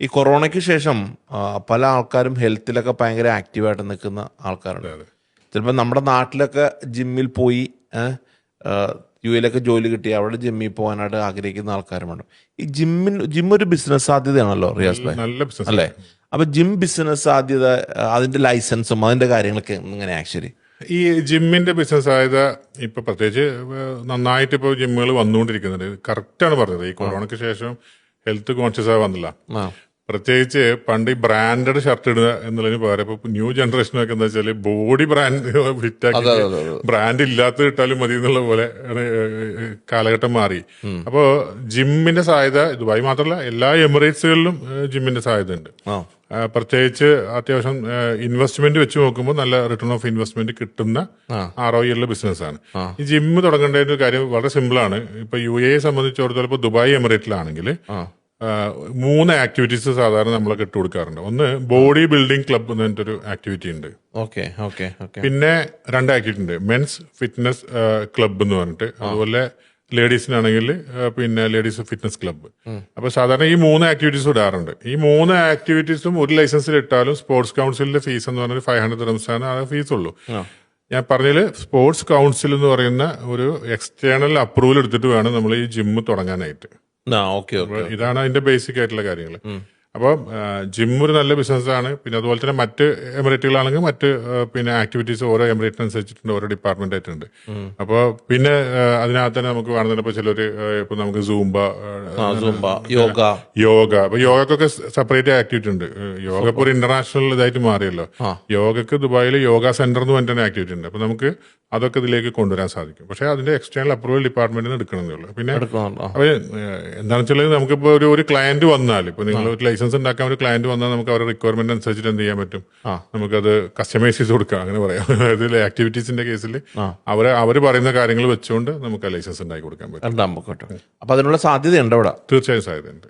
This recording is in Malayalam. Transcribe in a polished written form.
ഈ കൊറോണയ്ക്ക് ശേഷം പല ആൾക്കാരും ഹെൽത്തിലൊക്കെ ഭയങ്കര ആക്റ്റീവായിട്ട് നിൽക്കുന്ന ആൾക്കാരുണ്ട്. ചിലപ്പോൾ നമ്മുടെ നാട്ടിലൊക്കെ ജിമ്മിൽ പോയി യു എയിലൊക്കെ ജോലി കിട്ടി അവിടെ ജിമ്മിൽ പോകാനായിട്ട് ആഗ്രഹിക്കുന്ന ആൾക്കാരുമുണ്ട്. ഈ ജിം ഒരു ബിസിനസ് സാധ്യതയാണല്ലോ റിയാസ് ഭായ്, നല്ല ബിസിനസ് അല്ലേ? അപ്പൊ ജിം ബിസിനസ് സാധ്യത, അതിന്റെ ലൈസൻസും അതിന്റെ കാര്യങ്ങളൊക്കെ എങ്ങനെ ആക്ച്വലി? ഈ ജിമ്മിന്റെ ബിസിനസ് സാധ്യത ഇപ്പൊ പ്രത്യേകിച്ച് നന്നായിട്ട് ഇപ്പോൾ ജിമ്മുകൾ വന്നുകൊണ്ടിരിക്കുന്നുണ്ട്. കറക്റ്റാണ് പറഞ്ഞത്. ഈ കൊറോണയ്ക്ക് ശേഷം ഹെൽത്ത് കോൺഷ്യസ് ആയി വന്നില്ല. പ്രത്യേകിച്ച് പണ്ട് ഈ ബ്രാൻഡഡ് ഷർട്ട് ഇടുക എന്നുള്ളതിന് പകരം ഇപ്പൊ ന്യൂ ജനറേഷനൊക്കെ എന്താ വെച്ചാല് ബോഡി ബ്രാൻഡ് ഫിറ്റാക്കി ബ്രാൻഡ് ഇല്ലാത്ത ഇട്ടാലും മതി എന്നുള്ള പോലെ കാലഘട്ടം മാറി. അപ്പോ ജിമ്മിന്റെ സാധ്യത ദുബായ് മാത്രമല്ല എല്ലാ എമിറേറ്റ്സുകളിലും ജിമ്മിന്റെ സാധ്യത ഉണ്ട്. പ്രത്യേകിച്ച് അത്യാവശ്യം ഇൻവെസ്റ്റ്മെന്റ് വെച്ച് നോക്കുമ്പോൾ നല്ല റിട്ടേൺ ഓഫ് ഇൻവെസ്റ്റ്മെന്റ് കിട്ടുന്ന ROI ഉള്ള ബിസിനസ്സാണ്. ഈ ജിമ്മ് തുടങ്ങേണ്ട ഒരു കാര്യം വളരെ സിമ്പിൾ ആണ്. ഇപ്പൊ UAE സംബന്ധിച്ചിടത്തോളം ഇപ്പൊ ദുബായ് എമിറേറ്റിലാണെങ്കിൽ 3 ആക്ടിവിറ്റീസ് സാധാരണ നമ്മളൊക്കെ ഇട്ട് കൊടുക്കാറുണ്ട്. ഒന്ന് ബോഡി ബിൽഡിംഗ് ക്ലബ്ബ് എന്ന് പറഞ്ഞിട്ടൊരു ആക്ടിവിറ്റി ഉണ്ട്. പിന്നെ 2 ആക്ടിവിറ്റി ഉണ്ട്, മെൻസ് ഫിറ്റ്നസ് ക്ലബ്ബ് എന്ന് പറഞ്ഞിട്ട്. അതുപോലെ ലേഡീസിനാണെങ്കിൽ പിന്നെ ലേഡീസ് ഫിറ്റ്നസ് ക്ലബ്ബ്. അപ്പൊ സാധാരണ ഈ 3 ആക്ടിവിറ്റീസ് ഇടാറുണ്ട്. ഈ 3 ആക്ടിവിറ്റീസും ഒരു ലൈസൻസിൽ ഇട്ടാലും സ്പോർട്സ് കൗൺസിലിന്റെ ഫീസ് എന്ന് പറഞ്ഞാൽ 500 dirhams ആണ് ആ ഫീസ് ഉള്ളൂ. ഞാൻ പറഞ്ഞതിൽ സ്പോർട്സ് കൗൺസിൽ എന്ന് പറയുന്ന ഒരു എക്സ്റ്റേണൽ അപ്രൂവൽ എടുത്തിട്ട് വേണം നമ്മൾ ഈ ജിമ്മ് തുടങ്ങാനായിട്ട്. ഇതാണ് അതിന്റെ ബേസിക് ആയിട്ടുള്ള കാര്യങ്ങൾ. അപ്പം ജിം ഒരു നല്ല ബിസിനസ്സാണ്. പിന്നെ അതുപോലെ തന്നെ മറ്റ് എമിറേറ്റുകളാണെങ്കിൽ മറ്റ് പിന്നെ ആക്ടിവിറ്റീസ് ഓരോ എമിറേറ്റിനനുസരിച്ചിട്ടുണ്ട്, ഓരോ ഡിപ്പാർട്ട്മെന്റ് ആയിട്ടുണ്ട്. അപ്പോൾ പിന്നെ അതിനകത്ത് തന്നെ നമുക്ക് വേണമെന്നുണ്ട് ഇപ്പൊ ചിലര് ഇപ്പൊ നമുക്ക് സൂംബ, യോഗ. അപ്പൊ യോഗക്കൊക്കെ സെപ്പറേറ്റ് ആക്ടിവിറ്റി ഉണ്ട്. യോഗ ഇപ്പോൾ ഒരു ഇന്റർനാഷണൽ ഇതായിട്ട് മാറിയല്ലോ. യോഗക്ക് ദുബായിൽ യോഗ സെന്റർ എന്ന് പറഞ്ഞിട്ട് ആക്ടിവിറ്റി ഉണ്ട്. അപ്പൊ നമുക്ക് അതൊക്കെ ഇതിലേക്ക് കൊണ്ടുവരാൻ സാധിക്കും. പക്ഷെ അതിന്റെ എക്സ്റ്റേണൽ അപ്രൂവൽ ഡിപ്പാർട്ട്മെന്റിന് എടുക്കണമെന്നേ ഉള്ളൂ. പിന്നെ അപ്പൊ എന്താണെന്ന് വെച്ചാൽ നമുക്കിപ്പോ ഒരു ക്ലയന്റ് വന്നാൽ, ഇപ്പൊ നിങ്ങൾ ഒരു ലൈസൻസ് ഉണ്ടാക്കാൻ ഒരു ക്ലയന്റ് വന്നാൽ നമുക്ക് അവരുടെ റിക്വയർമെന്റ് അനുസരിച്ചിട്ട് എന്ത് ചെയ്യാൻ പറ്റും, നമുക്കത് കസ്റ്റമൈസ് ചെയ്ത് കൊടുക്കാം, അങ്ങനെ പറയാം. അതായത് ആക്ടിവിറ്റീസിന്റെ കേസിൽ അവർ പറയുന്ന കാര്യങ്ങൾ വെച്ചുകൊണ്ട് നമുക്ക് ലൈസൻസ് ഉണ്ടാക്കി കൊടുക്കാൻ പറ്റും. അപ്പൊ അതിനുള്ള സാധ്യതയുണ്ട് അവിടെ? തീർച്ചയായും സാധ്യതയുണ്ട്.